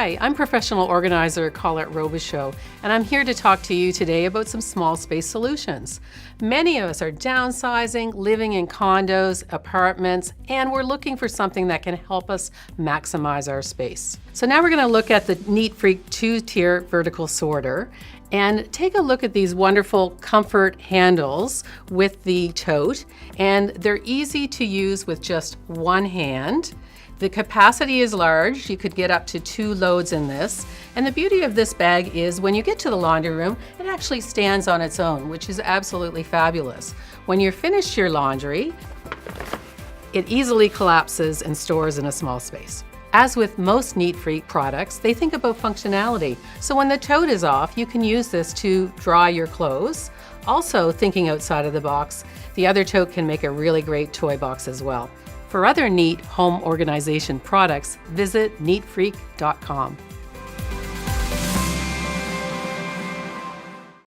Hi, I'm professional organizer Colette Robicheau, and I'm here to talk to you today about some small space solutions. Many of us are downsizing, living in condos, apartments, and we're looking for something that can help us maximize our space. So now we're going to look at the neatfreak 2-tier vertical sorter and take a look at these wonderful comfort handles with the tote, and they're easy to use with just one hand. The capacity is large. You could get up to 2 loads in this. And the beauty of this bag is when you get to the laundry room, it actually stands on its own, which is absolutely fabulous. When you're finished your laundry, it easily collapses and stores in a small space. As with most neatfreak products, they think about functionality. So when the tote is off, you can use this to dry your clothes. Also, thinking outside of the box, the other tote can make a really great toy box as well. For other neat home organization products, visit neatfreak.com.